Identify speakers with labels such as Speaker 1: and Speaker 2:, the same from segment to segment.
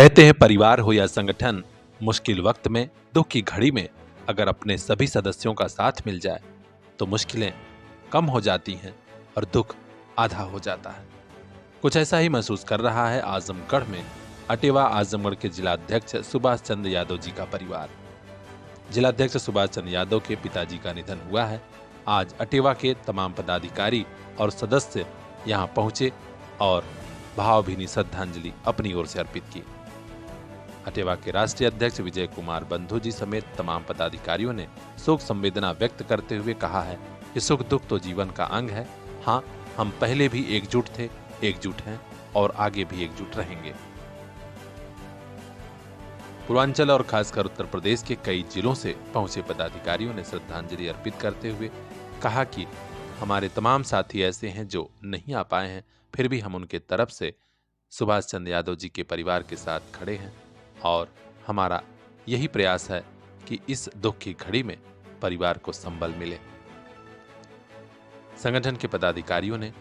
Speaker 1: कहते हैं परिवार हो या संगठन, मुश्किल वक्त में, दुख की घड़ी में अगर अपने सभी सदस्यों का साथ मिल जाए तो मुश्किलें कम हो जाती हैं और दुख आधा हो जाता है। कुछ ऐसा ही महसूस कर रहा है आजमगढ़ में अटेवा आजमगढ़ के जिलाध्यक्ष सुभाष चंद्र यादव जी का परिवार। जिलाध्यक्ष सुभाष चंद्र यादव के पिताजी का निधन हुआ है। आज अटेवा के तमाम पदाधिकारी और सदस्य यहां पहुंचे और भावभीनी श्रद्धांजलि अपनी ओर से अर्पित की। अटेवा के राष्ट्रीय अध्यक्ष विजय कुमार बंधु जी समेत तमाम पदाधिकारियों ने शोक संवेदना व्यक्त करते हुए कहा है कि सुख दुख तो जीवन का अंग है। हाँ, हम पहले भी एकजुट थे, एकजुट हैं और आगे भी एकजुट रहेंगे। पूर्वांचल और खासकर उत्तर प्रदेश के कई जिलों से पहुंचे पदाधिकारियों ने श्रद्धांजलि अर्पित करते हुए कहा कि हमारे तमाम साथी ऐसे हैं जो नहीं आ पाए हैं, फिर भी हम उनके तरफ से सुभाष चंद्र यादव जी के परिवार के साथ खड़े हैं और हमारा यही प्रयास है कि इस दुख की घड़ी में परिवार को संबल मिले। संगठन के पदाधिकारियों ने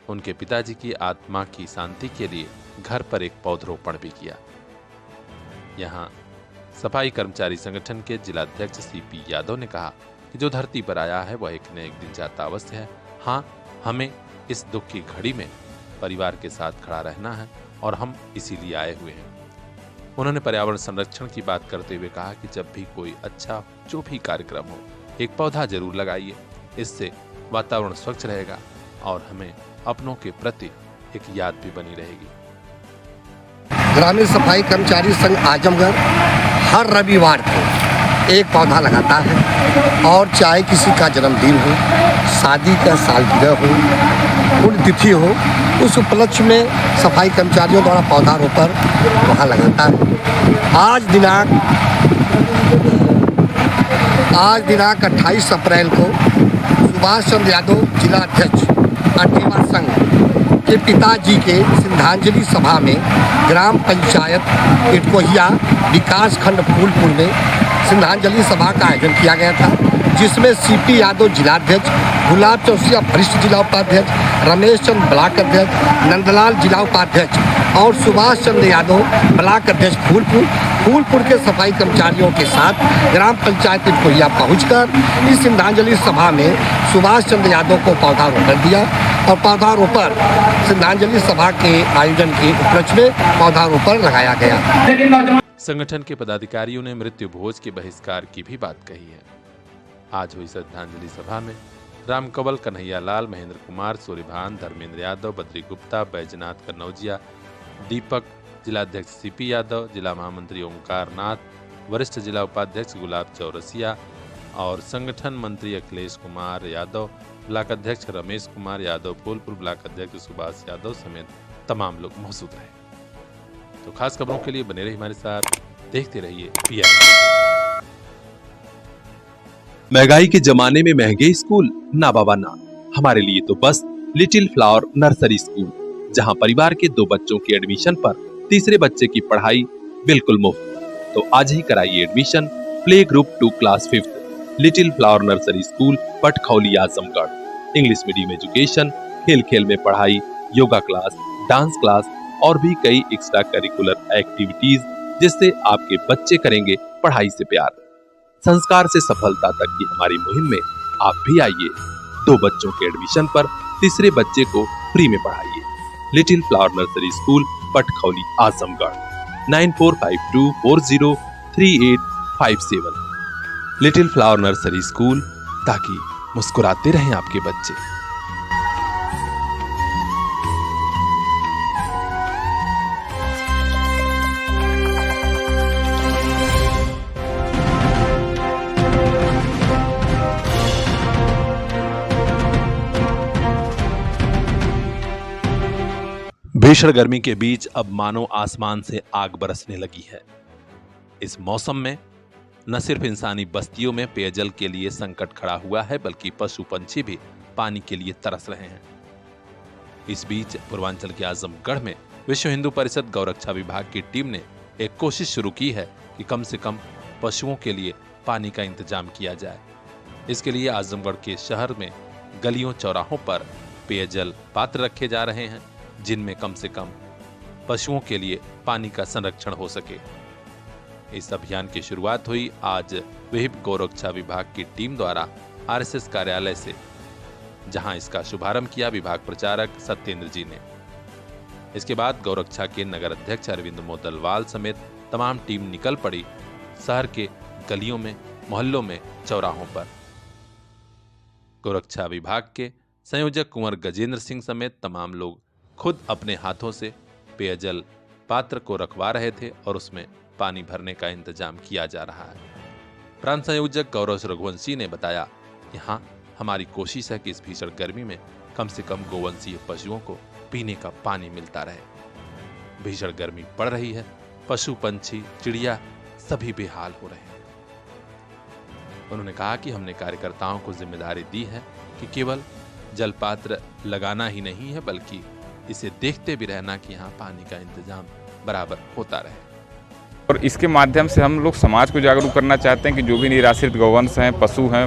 Speaker 1: उनके पिताजी की आत्मा की शांति के लिए घर पर एक पौधरोपण भी किया। यहां सफाई कर्मचारी संगठन के जिलाध्यक्ष सीपी यादव ने कहा कि जो धरती पर आया है वह एक न एक दिन जाता अवश्य है। हाँ, हमें इस दुख की घड़ी में परिवार के साथ खड़ा रहना है और हम इसीलिए आए हुए हैं। उन्होंने पर्यावरण संरक्षण की बात करते हुए कहा कि जब भी कोई अच्छा जो भी कार्यक्रम हो, एक पौधा जरूर लगाइए। इससे वातावरण स्वच्छ रहेगा और हमें अपनों के प्रति एक याद भी बनी रहेगी।
Speaker 2: ग्रामीण सफाई कर्मचारी संघ आजमगढ़ हर रविवार को एक पौधा लगाता है और चाहे किसी का जन्मदिन हो, शादी का सालगिरह हो, पुण्यतिथि हो, उस उपलक्ष्य में सफाई कर्मचारियों द्वारा पौधारोपण वहाँ लगाता है। आज दिनांक 28 अप्रैल को सुभाष चंद्र यादव जिलाध्यक्ष अटेवा संघ के पिताजी के श्रद्धांजलि सभा में ग्राम पंचायत इटकोहिया विकास खंड फूलपुर में श्रद्धांजलि सभा का आयोजन किया गया था, जिसमें सीपी यादव जिलाध्यक्ष, गुलाब चौसिया वरिष्ठ जिला उपाध्यक्ष, रमेश चंद्र ब्लॉक अध्यक्ष, नंदलाल जिला उपाध्यक्ष और सुभाष चंद्र यादव ब्लॉक अध्यक्ष फूलपुर के सफाई कर्मचारियों के साथ ग्राम पंचायत इटकोहिया पहुंचकर इस श्रद्धांजलि सभा में सुभाष चंद्र यादव को पौधारोपण दिया और पौधारोपण श्रद्धांजलि सभा के आयोजन के उपलक्ष्य में पौधारोपण लगाया गया।
Speaker 1: संगठन के पदाधिकारियों ने मृत्यु भोज के बहिष्कार की भी बात कही है। आज हुई श्रद्धांजलि सभा में राम कंवल, कन्हैया लाल, महेंद्र कुमार, सूर्यभान, धर्मेंद्र यादव, बद्री गुप्ता, बैजनाथ कन्नौजिया, दीपक, जिलाध्यक्ष सीपी यादव, जिला महामंत्री ओंकार नाथ, वरिष्ठ जिला उपाध्यक्ष गुलाब चौरसिया और संगठन मंत्री अखिलेश कुमार यादव, ब्लॉक अध्यक्ष रमेश कुमार यादव, फूलपुर ब्लॉक अध्यक्ष सुभाष यादव समेत तमाम लोग मौजूद रहे। तो खास खबरों के लिए बने रहिए हमारे साथ, देखते रहिए PI।
Speaker 3: महंगाई के जमाने में महंगे स्कूल ना बाबा ना, हमारे लिए तो बस लिटिल फ्लावर नर्सरी स्कूल, जहां परिवार के 2 बच्चों के एडमिशन पर तीसरे बच्चे की पढ़ाई बिल्कुल मुफ्त। तो आज ही कराइए admission play group 2 class 5th little flower nursery school Patkhauli Azamgarh. English medium education, खेल खेल में पढ़ाई, योगा क्लास, डांस क्लास और भी कई एक्स्ट्रा करिकुलर एक्टिविटीज, जिससे आपके बच्चे करेंगे पढ़ाई से प्यार। संस्कार से सफलता तक की हमारी मुहिम में आप भी आइए। 2 बच्चों के एडमिशन पर तीसरे बच्चे को फ्री में पढ़ाइए। Little flower nursery school Patkhauli Azamgarh 9452403857। Little flower nursery school, ताकि मुस्कुराते रहें आपके बच्चे।
Speaker 1: भीषण गर्मी के बीच अब मानो आसमान से आग बरसने लगी है। इस मौसम में न सिर्फ इंसानी बस्तियों में पेयजल के लिए संकट खड़ा हुआ है, बल्कि पशु पंछी भी पानी के लिए तरस रहे हैं। इस बीच पूर्वांचल के आजमगढ़ में विश्व हिंदू परिषद गौरक्षा विभाग की टीम ने एक कोशिश शुरू की है कि कम से कम पशुओं के लिए पानी का इंतजाम किया जाए। इसके लिए आजमगढ़ के शहर में गलियों चौराहों पर पेयजल पात्र रखे जा रहे हैं, जिनमें कम से कम पशुओं के लिए पानी का संरक्षण हो सके। इस अभियान की शुरुआत हुई आज विहिप गौरक्षा विभाग की टीम द्वारा आरएसएस कार्यालय से, जहां इसका शुभारंभ किया विभाग प्रचारक सत्येंद्र जी ने। इसके बाद गौरक्षा के नगर अध्यक्ष अरविंद मोदलवाल समेत तमाम टीम निकल पड़ी शहर के गलियों में, मोहल्लों में, चौराहों पर। गौरक्षा विभाग के संयोजक कुंवर गजेंद्र सिंह समेत तमाम लोग खुद अपने हाथों से पेयजल पात्र को रखवा रहे थे और उसमें पानी भरने का इंतजाम किया जा रहा है। प्रांत संयोजक गौरव रघुवंशी ने बताया कि हाँ, हमारी कोशिश है कि इस भीषण गर्मी में कम से कम गोवंशीय पशुओं को पीने का पानी मिलता रहे। भीषण गर्मी पड़ रही है, पशु पंछी चिड़िया सभी बेहाल हो रहे हैं। उन्होंने कहा कि हमने कार्यकर्ताओं को जिम्मेदारी दी है कि केवल जलपात्र लगाना ही नहीं है, बल्कि इसे देखते भी रहना कि यहाँ पानी का इंतजाम बराबर होता रहे।
Speaker 4: और इसके माध्यम से हम लोग समाज को जागरूक करना चाहते हैं कि जो भी निराश्रित गौवंश हैं, पशु हैं,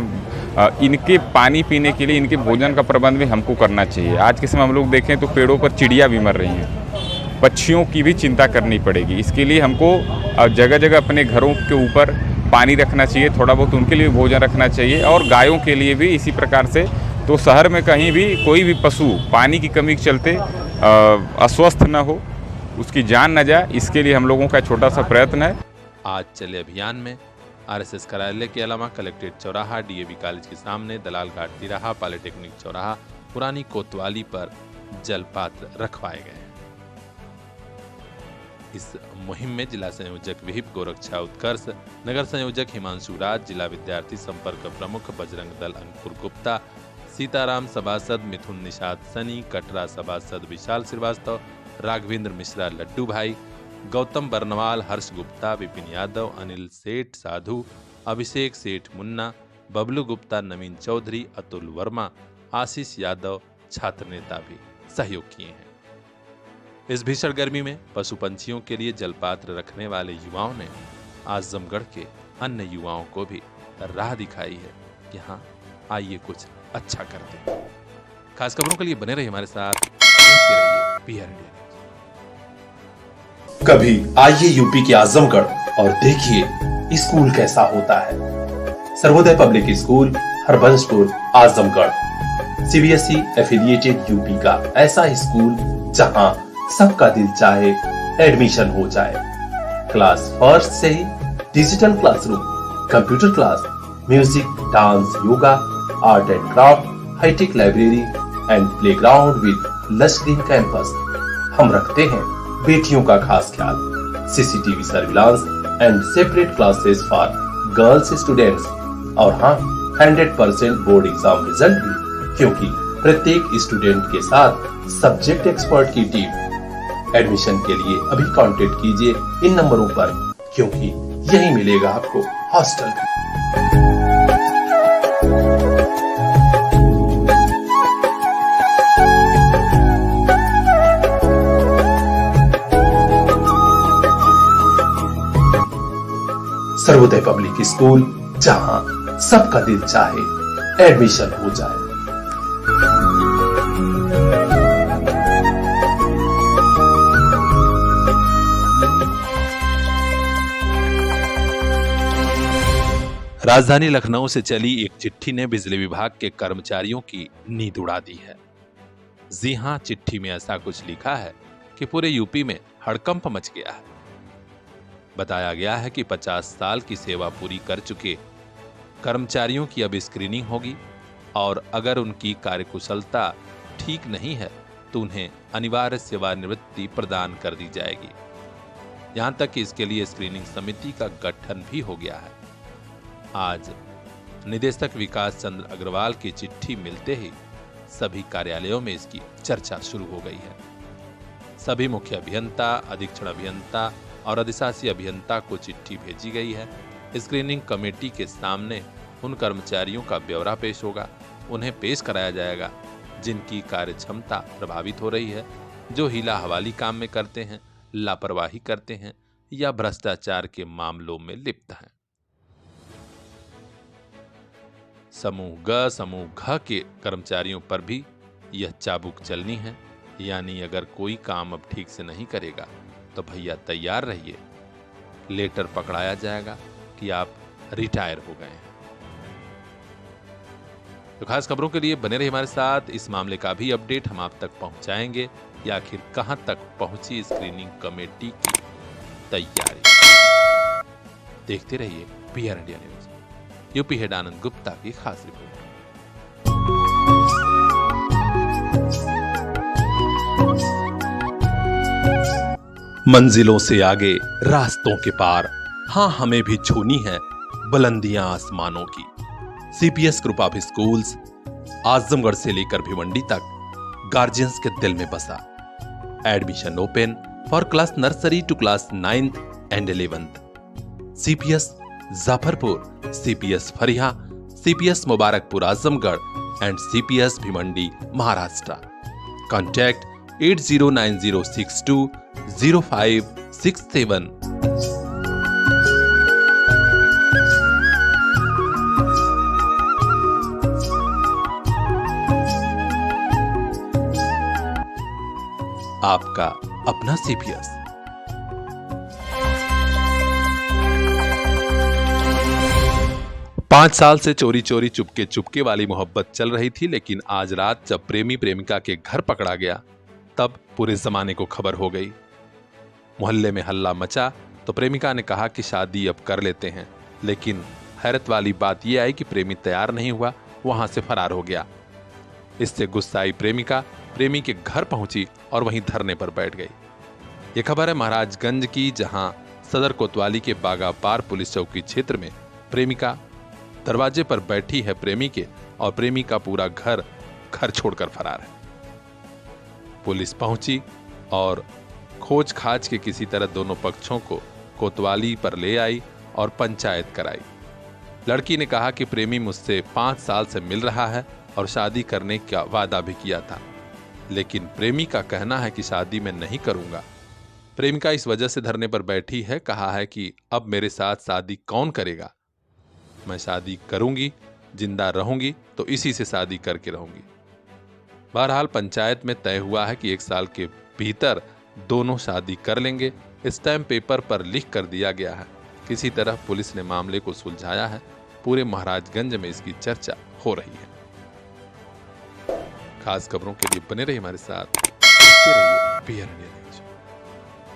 Speaker 4: इनके पानी पीने के लिए, इनके भोजन का प्रबंध भी हमको करना चाहिए। आज के समय हम लोग देखें तो पेड़ों पर चिड़िया भी मर रही हैं, पक्षियों की भी चिंता करनी पड़ेगी। इसके लिए हमको जगह जगह अपने घरों के ऊपर पानी रखना चाहिए, थोड़ा बहुत उनके लिए भोजन रखना चाहिए, और गायों के लिए भी इसी प्रकार से। तो शहर में कहीं भी कोई भी पशु पानी की कमी के चलते अस्वस्थ न हो, उसकी जान न जाए, इसके लिए हम लोगों का छोटा सा प्रयत्न है।
Speaker 1: आज चले अभियान में आरएसएस कार्यालय के अलावा कलेक्ट्रेट चौराहा, डीएवी कॉलेज के सामने, दलाल घाट तिराहा, पॉलिटेक्निक चौराहा, पुरानी कोतवाली पर जलपात्र रखवाए गए। इस मुहिम में जिला संयोजक विहिप गोरक्षा उत्कर्ष, नगर संयोजक हिमांशु राज, जिला विद्यार्थी संपर्क प्रमुख बजरंग दल अंकुर गुप्ता, सीताराम सभासद मिथुन निषाद सनी, कटरा सभासद विशाल श्रीवास्तव, राघवेंद्र मिश्रा लड्डू भाई, गौतम बर्नवाल, हर्ष गुप्ता, विपिन यादव, अनिल सेठ साधु, अभिषेक सेठ मुन्ना, बबलू गुप्ता, नवीन चौधरी, अतुल वर्मा, आशीष यादव छात्र नेता भी सहयोग किए हैं। इस भीषण गर्मी में पशु पंछियों के लिए जलपात्र रखने वाले युवाओं ने आजमगढ़ के अन्य युवाओं को भी राह दिखाई है कि हाँ, आइए कुछ अच्छा करते हैं। खास खबरों के लिए बने रहिए हमारे साथ, देखते रहिए पीआर इंडिया।
Speaker 3: कभी आइए यूपी के आजमगढ़ और देखिए स्कूल कैसा होता है। Sarvodaya public school, Harbanspur, Azamgarh, CBSE affiliated UP का ऐसा स्कूल जहां सबका दिल चाहे एडमिशन हो जाए। क्लास फर्स्ट से ही digital classroom, computer class, music, dance, yoga, art and craft, hitech library and playground with lush green campus. हम रखते हैं बेटियों का खास ख्याल। CCTV surveillance and separate classes for girls students. और हाँ, 100% बोर्ड एग्जाम रिजल्ट भी, क्योंकि प्रत्येक स्टूडेंट के साथ सब्जेक्ट एक्सपर्ट की टीम। एडमिशन के लिए अभी कांटेक्ट कीजिए इन नंबरों पर, क्योंकि यही मिलेगा आपको हॉस्टल भी। सर्वोदय पब्लिक स्कूल, जहां सबका दिल चाहे एडमिशन हो जाए।
Speaker 1: राजधानी लखनऊ से चली एक चिट्ठी ने बिजली विभाग के कर्मचारियों की नींद उड़ा दी है। जी हां, चिट्ठी में ऐसा कुछ लिखा है कि पूरे यूपी में हड़कंप मच गया है। बताया गया है कि 50 साल की सेवा पूरी कर चुके कर्मचारियों की अब स्क्रीनिंग होगी और अगर उनकी कार्यकुशलता ठीक नहीं है तो उन्हें अनिवार्य सेवानिवृत्ति प्रदान कर दी जाएगी। यहां तक कि इसके लिए स्क्रीनिंग समिति का गठन भी हो गया है। आज निदेशक विकास चंद्र अग्रवाल की चिट्ठी मिलते ही सभी कार्यालयों में इसकी चर्चा शुरू हो गई है। सभी मुख्य अभियंता, अधीक्षण अभियंता और अधिशासी अभियंता को चिट्ठी भेजी गई है। स्क्रीनिंग कमेटी के सामने उन कर्मचारियों का ब्यौरा पेश होगा। उन्हें पेश कराया जाएगा जिनकी कार्य क्षमता प्रभावित हो रही है, जो हीला हवाली काम में करते हैं, लापरवाही करते हैं या भ्रष्टाचार के मामलों में लिप्त हैं। समूह ग, समूह घ के कर्मचारियों पर भी यह चाबुक चलनी है। यानी अगर कोई काम अब ठीक से नहीं करेगा तो भैया तैयार रहिए, लेटर पकड़ाया जाएगा कि आप रिटायर हो गए हैं। तो खास खबरों के लिए बने रहिए हमारे साथ। इस मामले का भी अपडेट हम आप तक पहुंचाएंगे या आखिर कहां तक पहुंची स्क्रीनिंग कमेटी की तैयारी। देखते रहिए PR India news. UP head Anand Gupta की खास रिपोर्ट।
Speaker 3: मंजिलों से आगे रास्तों के पार, हाँ हमें भी छूनी है बुलंदियां आसमानों की। CPS group of schools Azamgarh से लेकर भिवंडी तक गार्जियंस के दिल में बसा। Admission open for class nursery to class 9th and 11th। CPS Jafarpur, CPS Phariya, CPS Mubarakpur Azamgarh and CPS Bhiwandi Maharashtra. Contact 8090620567। आपका अपना सीपीएस।
Speaker 1: पांच साल से चोरी चोरी चुपके चुपके वाली मोहब्बत चल रही थी, लेकिन आज रात जब प्रेमी प्रेमिका के घर पकड़ा गया तब पूरे जमाने को खबर हो गई। मोहल्ले में हल्ला मचा तो प्रेमिका ने कहा कि शादी अब कर लेते हैं, लेकिन हैरत वाली बात यह आई कि प्रेमी तैयार नहीं हुआ, वहां से फरार हो गया। इससे गुस्साई प्रेमिका प्रेमी के घर पहुंची और वहीं धरने पर बैठ गई। यह खबर है महाराजगंज की, जहां सदर कोतवाली के बागापार पुलिस चौकी क्षेत्र में प्रेमिका दरवाजे पर बैठी है प्रेमी के, और प्रेमी का पूरा घर छोड़कर फरार है। पुलिस पहुंची और खोज खाज के किसी तरह दोनों पक्षों को कोतवाली पर ले आई और पंचायत कराई। लड़की ने कहा कि प्रेमी मुझसे 5 साल से मिल रहा है और शादी करने का वादा भी किया था, लेकिन प्रेमी का कहना है कि शादी मैं नहीं करूंगा। प्रेमिका इस वजह से धरने पर बैठी है, कहा है कि अब मेरे साथ शादी कौन करेगा, मैं शादी करूंगी, जिंदा रहूंगी तो इसी से शादी करके रहूंगी। बहरहाल पंचायत में तय हुआ है कि 1 साल के भीतर दोनों शादी कर लेंगे। स्टैम्प पेपर पर लिख कर दिया गया है। किसी तरह पुलिस ने मामले को सुलझाया है। पूरे महाराजगंज में इसकी चर्चा हो रही है। खास खबरों के लिए बने रहिए हमारे साथ। देखते रहिए PR India news.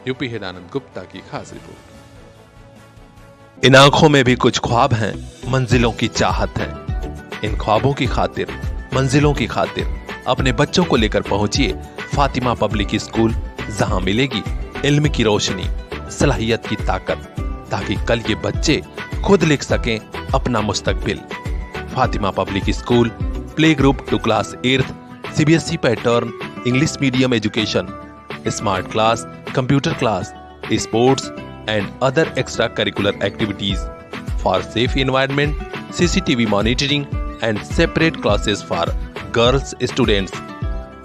Speaker 1: UP head Anand Gupta की खास रिपोर्ट।
Speaker 3: इन आंखों में भी कुछ ख्वाब हैं, मंजिलों की चाहत है। इन ख्वाबों की खातिर, मंजिलों की खातिर अपने बच्चों को लेकर पहुंचिए फातिमा पब्लिक स्कूल, जहां मिलेगी इल्म की रोशनी, सलाहियत की ताकत, ताकि कल ये बच्चे खुद लिख सकें अपना मुस्तकबिल। Fatima public school, play group to class 8th, CBSE pattern, English medium education, smart class, computer class, sports and other extracurricular activities for safe environment, CCTV monitoring and separate classes for girls students।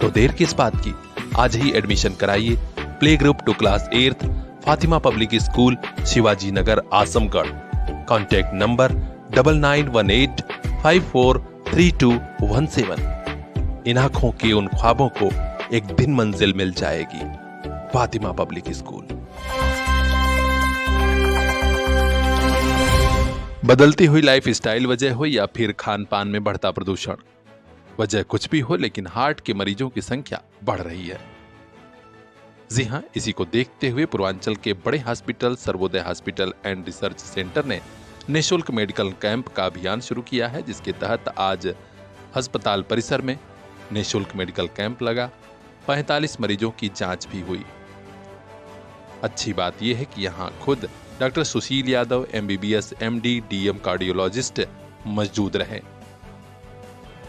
Speaker 3: तो देर किस बात की, आज ही admission कराइए play group to class 8th, Fatima public school, Shivaji Nagar, Azamgarh. Contact number 9918543217। इन आंखों के उन ख्वाबों को एक दिन मंजिल मिल जाएगी। Fatima public school.
Speaker 1: बदलती हुई लाइफ स्टाइल वजह हो या फिर खान पान में बढ़ता प्रदूषण, वजह कुछ भी हो, लेकिन हार्ट के मरीजों की संख्या बढ़ रही है। जी हां, इसी को देखते हुए पूर्वांचल के बड़े hospital Sarvodaya hospital and research centre ने निःशुल्क मेडिकल कैंप का अभियान शुरू किया है, जिसके तहत आज अस्पताल परिसर में निःशुल्क मेडिकल कैंप लगा। 45 मरीजों की जांच भी हुई। अच्छी बात यह है कि यहां खुद doctor Sushil Yadav MBBS MD DM cardiologist मौजूद रहे।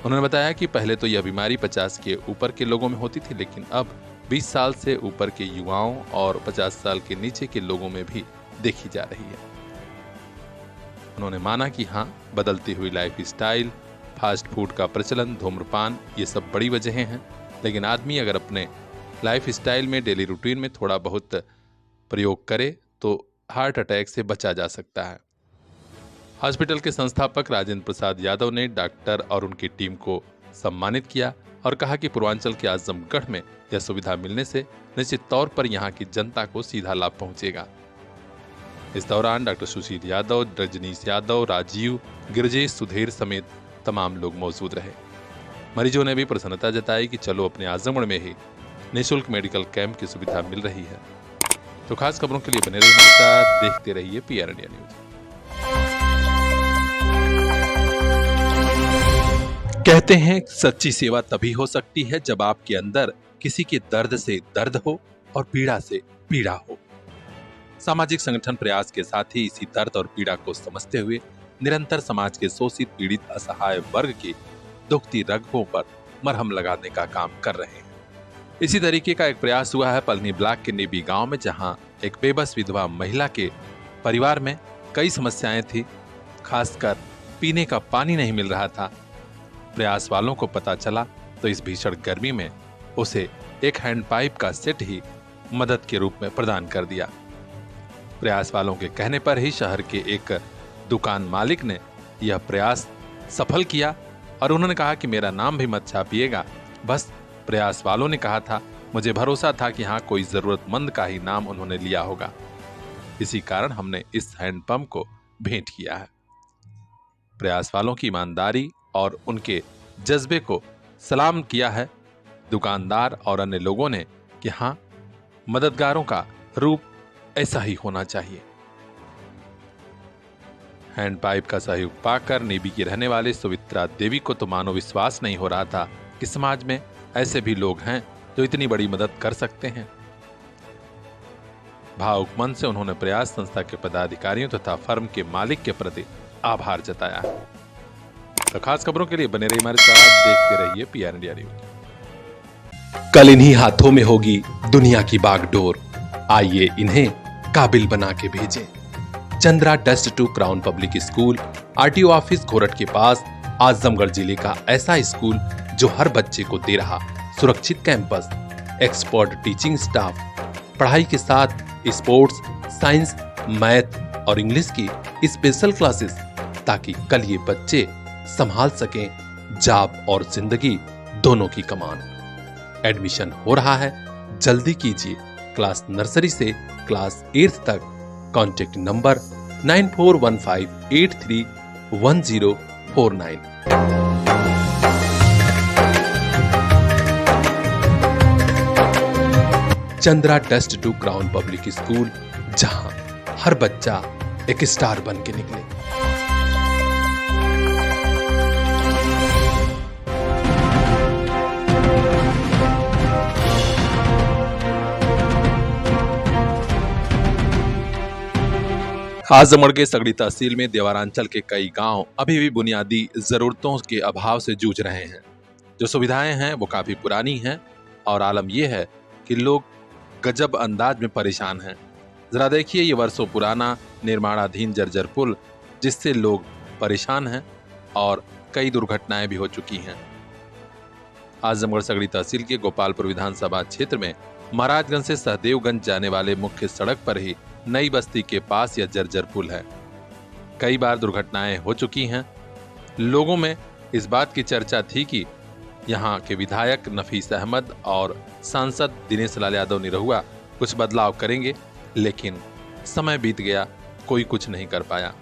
Speaker 1: उन्होंने बताया कि पहले तो यह बीमारी 50 के ऊपर के लोगों में होती थी, लेकिन अब 20 साल से ऊपर के युवाओं और 50 साल के नीचे के लोगों में भी देखी जा रही है। उन्होंने माना कि हाँ, बदलती हुई लाइफ स्टाइल, फास्ट फूड का प्रचलन, धूम्रपान, ये सब बड़ी वजहें हैं, लेकिन आदमी अगर अपने लाइफ स्टाइल में डेली रूटीन में थोड़ा बहुत प्रयोग करे तो हार्ट अटैक से बचा जा सकता है। हॉस्पिटल के संस्थापक राजेंद्र प्रसाद यादव ने डॉक्टर और उनकी टीम को सम्मानित किया। और कहा कि पूर्वांचल के आजमगढ़ में यह सुविधा मिलने से निश्चित तौर पर यहाँ की जनता को सीधा लाभ पहुंचेगा। इस दौरान डॉक्टर सुशील यादव, रजनीश यादव, राजीव, गिरजेश, सुधीर समेत तमाम लोग मौजूद रहे। मरीजों ने भी प्रसन्नता जताई कि चलो अपने आजमगढ़ में ही निःशुल्क मेडिकल कैंप की सुविधा मिल रही है। तो खास खबरों के लिए बने रहिए हमारे साथ, देखते रहिए PR इंडिया न्यूज। कहते हैं सच्ची सेवा तभी हो सकती है जब आपके अंदर किसी के दर्द से दर्द हो और पीड़ा से पीड़ा हो। सामाजिक संगठन प्रयास के साथ ही इसी दर्द और पीड़ा को समझते हुए निरंतर समाज के शोषित, पीड़ित, असहाय वर्ग के दुखती रगों पर मरहम लगाने का काम कर रहे हैं। इसी तरीके का एक प्रयास हुआ है पलनी ब्लॉक के नेबी गांव में, जहां एक बेबस विधवा महिला के परिवार में कई समस्याएं थी। खासकर पीने का पानी नहीं मिल रहा था। प्रयास वालों को पता चला तो इस भीषण गर्मी में उसे एक हैंडपाइप का सेट ही मदद के रूप में प्रदान कर दिया। प्रयास वालों के कहने पर ही शहर के एक दुकान मालिक ने यह प्रयास सफल किया और उन्होंने कहा कि मेरा नाम भी मत छापिएगा। बस प्रयास वालों ने कहा था, मुझे भरोसा था कि हाँ कोई जरूरतमंद का ही नाम उन्होंने लिया होगा, इसी कारण हमने इस हैंडपंप को भेंट किया है। प्रयास वालों की ईमानदारी और उनके जज्बे को सलाम किया है दुकानदार और अन्य लोगों ने कि हाँ, मददगारों का रूप ऐसा ही होना चाहिए। हैंडपाइप का सहयोग पाकर नेबी की रहने वाले सुवित्रा देवी को तो मानो विश्वास नहीं हो रहा था कि समाज में ऐसे भी लोग हैं जो इतनी बड़ी मदद कर सकते हैं। भावुक मन से उन्होंने प्रयास संस्था के पदाधिकारियों तथा फर्म के मालिक के प्रति आभार जताया। तो खास खबरों के लिए बने रहिए हमारे साथ, देखते रहिए PR इंडिया न्यूज।
Speaker 3: कल इन्हीं हाथों में होगी दुनिया की बागडोर, आइए इन्हें काबिल बना के भेजें। Chandra dust to crown public school, RTO office Ghorat के पास, आजमगढ़ जिले का ऐसा स्कूल जो हर बच्चे को दे रहा सुरक्षित कैंपस, एक्सपर्ट टीचिंग स्टाफ, पढ़ाई के साथ स्पोर्ट्स, साइंस, मैथ और इंग्लिश की स्पेशल क्लासेस, ताकि कल ये बच्चे संभाल सकें जॉब और जिंदगी दोनों की कमान। एडमिशन हो रहा है, जल्दी कीजिए। क्लास नर्सरी से क्लास 8th तक। Contact number 9415831049। Chandra dust to crown public school, जहां हर बच्चा एक स्टार बन के निकले।
Speaker 1: आजमगढ़ के सगड़ी तहसील में देवारांचल के कई गांव अभी भी बुनियादी जरूरतों के अभाव से जूझ रहे हैं। जो सुविधाएं हैं वो काफी पुरानी हैं और आलम यह है कि लोग गजब अंदाज में परेशान हैं। जरा देखिए ये वर्षों पुराना निर्माणाधीन जर्जर पुल, जिससे लोग परेशान हैं और कई दुर्घटनाएं भी हो चुकी हैं। आजमगढ़ सगड़ी तहसील के गोपालपुर विधानसभा क्षेत्र में महाराजगंज से सहदेवगंज जाने वाले मुख्य सड़क पर ही नई बस्ती के पास यह जर्जर पुल है। कई बार दुर्घटनाएं हो चुकी हैं। लोगों में इस बात की चर्चा थी कि यहाँ के विधायक नफीस अहमद और सांसद दिनेश लाल यादव निरहुआ कुछ बदलाव करेंगे, लेकिन समय बीत गया, कोई कुछ नहीं कर पाया।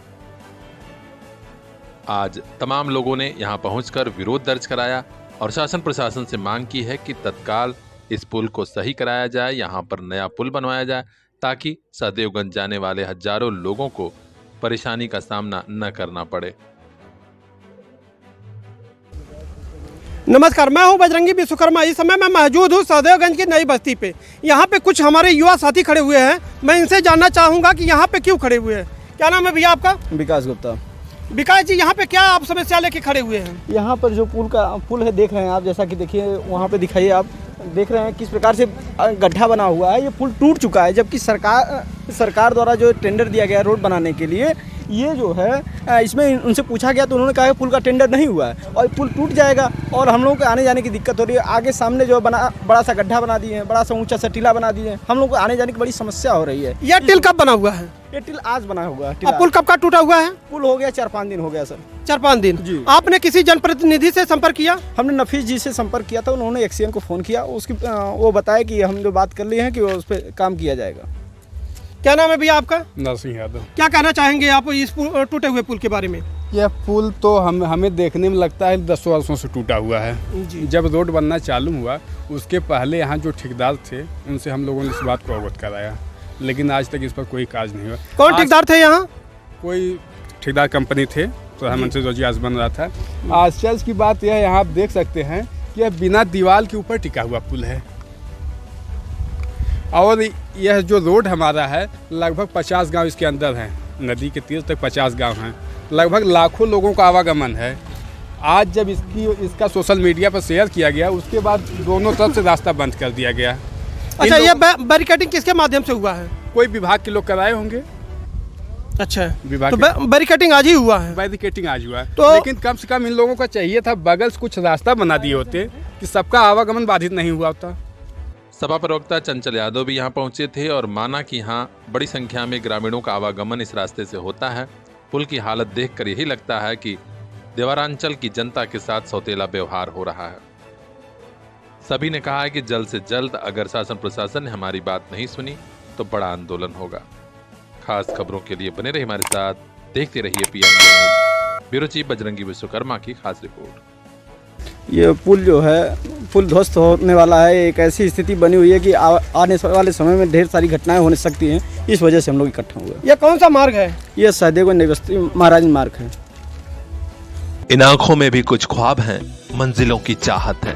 Speaker 1: आज तमाम लोगों ने यहाँ पहुंचकर विरोध दर्ज कराया और शासन प्रशासन से मांग की है कि तत्काल इस पुल को सही कराया जाए, यहाँ पर नया पुल बनवाया जाए, ताकि सहदेवगंज जाने वाले हजारों लोगों को परेशानी का सामना न करना पड़े।
Speaker 5: नमस्कार, मैं हूं बजरंगी विश्वकर्मा। इस समय मैं मौजूद हूं सहदेवगंज की नई बस्ती पे। यहाँ पे कुछ हमारे युवा साथी खड़े हुए हैं। मैं इनसे जानना चाहूँगा कि यहाँ पे क्यों खड़े हुए हैं। क्या नाम है भैया आपका?
Speaker 6: विकास गुप्ता।
Speaker 5: विकास जी, यहाँ पे क्या आप समस्या लेके खड़े हुए हैं?
Speaker 6: यहाँ पर जो पुल है देख रहे हैं आप, जैसा कि देखिए वहाँ पे दिखाइए, आप देख रहे हैं किस प्रकार से गड्ढा बना हुआ है। ये पुल टूट चुका है, जबकि सरकार द्वारा जो टेंडर दिया गया है रोड बनाने के लिए, ये जो है इसमें उनसे पूछा गया तो उन्होंने कहा कि पुल का टेंडर नहीं हुआ है और पुल टूट जाएगा और हम लोगों को आने जाने की दिक्कत हो रही है। आगे सामने जो बना बड़ा सा गड्ढा बना दिए हैं, बड़ा सा ऊंचा सा टीला बना दिए हैं, हम लोग को आने जाने की बड़ी समस्या हो रही है।
Speaker 5: यह टिल कब बना हुआ है?
Speaker 6: ये टिल आज बना हुआ है।
Speaker 5: अब पुल कब का टूटा हुआ है?
Speaker 6: पुल हो गया 4-5 दिन हो गया सर।
Speaker 5: 4-5 दिन
Speaker 6: जी।
Speaker 5: आपने किसी जनप्रतिनिधि से संपर्क किया?
Speaker 6: हमने नफीस जी से संपर्क किया था, उन्होंने एक्सीएन को फ़ोन किया, उसकी वो बताया कि हम जो बात कर लिए हैं कि उस पर काम किया जाएगा।
Speaker 5: क्या नाम है भैया आपका?
Speaker 7: नरसिंह यादव।
Speaker 5: क्या कहना चाहेंगे आप इस टूटे हुए पुल के बारे में?
Speaker 7: यह पुल तो हमें देखने में लगता है 10 वर्षों से टूटा हुआ है।
Speaker 5: जी।
Speaker 7: जब रोड बनना चालू हुआ उसके पहले यहाँ जो ठेकेदार थे उनसे हम लोगों ने इस बात को अवगत कराया, लेकिन आज तक इस पर कोई काज नहीं हुआ।
Speaker 5: कौन ठेकेदार थे यहाँ?
Speaker 7: कोई ठेकेदार कंपनी थे, प्रधानमंत्री रोजी आज बन रहा था। आश्चर्य की बात यह है, यहाँ आप देख सकते हैं कि यह बिना दीवार के ऊपर टिका हुआ पुल है और यह जो रोड हमारा है लगभग 50 गांव इसके अंदर हैं, नदी के तीर तक 50 गांव हैं, लगभग लाखों लोगों का आवागमन है। आज जब इसका सोशल मीडिया पर शेयर किया गया उसके बाद दोनों तरफ से रास्ता बंद कर दिया गया।
Speaker 5: अच्छा, ये बैरिकेडिंग किसके माध्यम से हुआ है?
Speaker 7: कोई विभाग के लोग कराए होंगे।
Speaker 5: अच्छा,
Speaker 7: विभाग
Speaker 5: तो बैरिकेडिंग आज ही हुआ है?
Speaker 7: बैरिकेडिंग आज हुआ है
Speaker 5: तो
Speaker 7: लेकिन कम से कम इन लोगों का चाहिए था बगल से कुछ रास्ता बना दिए होते कि सबका आवागमन बाधित नहीं हुआ होता।
Speaker 1: सपा प्रवक्ता चंचल यादव भी यहाँ पहुंचे थे और माना कि यहाँ बड़ी संख्या में ग्रामीणों का आवागमन इस रास्ते से होता है। पुल की हालत देखकर यही लगता है कि देवरांचल की जनता के साथ सौतेला व्यवहार हो रहा है। सभी ने कहा है कि जल्द से जल्द अगर शासन प्रशासन ने हमारी बात नहीं सुनी तो बड़ा आंदोलन होगा। खास खबरों के लिए बने रहिए हमारे साथ, देखते रहिए PM news. Bureau chief Bajrangi Vishwakarma की खास रिपोर्ट।
Speaker 6: ये पुल जो है पुल ध्वस्त होने वाला है। एक ऐसी स्थिति बनी हुई है कि आने वाले समय में ढेर सारी घटनाएं होने सकती हैं, इस वजह से हम लोग इकट्ठा हुए।
Speaker 5: ये कौन सा मार्ग है?
Speaker 6: ये सहदेवगंज बस्ती महाराज मार्ग है।
Speaker 3: इन आंखों में भी कुछ ख्वाब हैं, मंजिलों की चाहत है।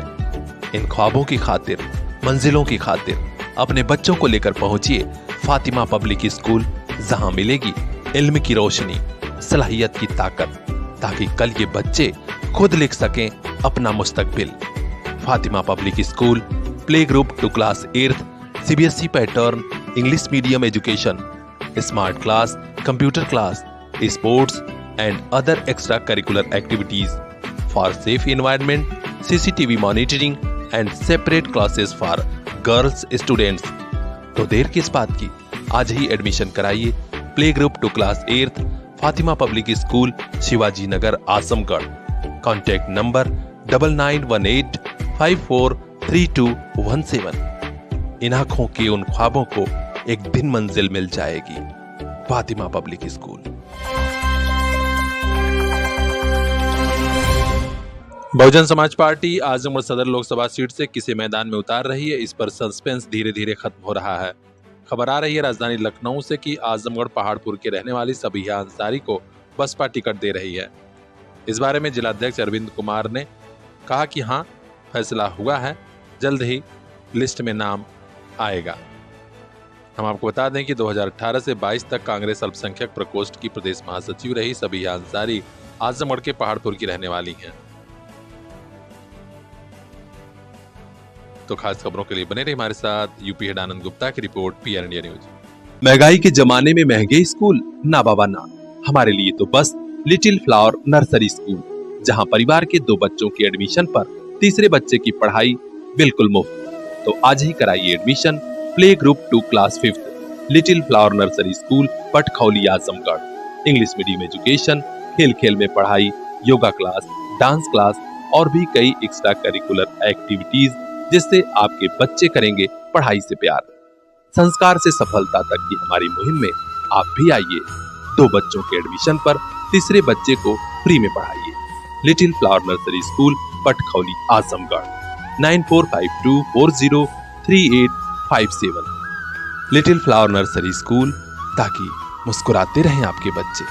Speaker 3: इन ख्वाबों की खातिर, मंजिलों की खातिर अपने बच्चों को लेकर पहुंचिए फातिमा पब्लिक स्कूल, जहां मिलेगी इल्म की रोशनी, सलाहियत की ताकत, ताकि कल ये बच्चे खुद लिख सकें अपना मुस्तकबिल। Fatima public school, play group to class 8th, CBSE pattern, English medium education, smart class, computer class, sports and other extracurricular activities for safe environment, CCTV monitoring and separate classes for girls students। तो देर किस बात की, आज ही admission कराइए play group to class 8th, Fatima public school, Shivaji Nagar, Azamgarh. Contact number 9918543217। इन आंखों के उन ख्वाबों को एक दिन मंजिल मिल जाएगी। Fatima public school.
Speaker 1: Bahujan Samaj party Azamgarh सदर लोकसभा सीट से किसे मैदान में उतार रही है, इस पर सस्पेंस धीरे धीरे खत्म हो रहा है। खबर आ रही है राजधानी लखनऊ से कि आजमगढ़ पहाड़पुर के रहने वाली सबिहा अंसारी को बसपा टिकट दे रही है। इस बारे में जिलाध्यक्ष अरविंद कुमार ने कहा कि हाँ, फैसला हुआ है, जल्द ही लिस्ट में नाम आएगा। हम आपको बता दें कि 2018 से 22 तक कांग्रेस अल्पसंख्यक प्रकोष्ठ की प्रदेश महासचिव रही सबिहा अंसारी आजमगढ़ के पहाड़पुर की रहने वाली हैं। तो खास खबरों के लिए बने रहिए हमारे साथ। यूपी हेड आनंद गुप्ता की रिपोर्ट, PR इंडिया न्यूज।
Speaker 3: महंगाई के जमाने में महंगे स्कूल, ना बाबा ना। हमारे लिए तो बस लिटिल फ्लावर नर्सरी स्कूल, जहां परिवार के 2 बच्चों की एडमिशन पर तीसरे बच्चे की पढ़ाई बिल्कुल मुफ्त। तो आज ही कराइए admission play group to class 5th, little flower nursery school, Patkhauli, Azamgarh. English medium education, खेल खेल में पढ़ाई, योगा क्लास, डांस क्लास और भी कई एक्स्ट्रा करिकुलर एक्टिविटीज, जिससे आपके बच्चे करेंगे पढ़ाई से प्यार। संस्कार से सफलता तक की हमारी मुहिम में आप भी आइए। 2 बच्चों के एडमिशन पर तीसरे बच्चे को फ्री में पढ़ाइए। Little flower nursery school, Patkhauli, Azamgarh. 9452403857। Little flower nursery school, ताकि मुस्कुराते रहें आपके बच्चे।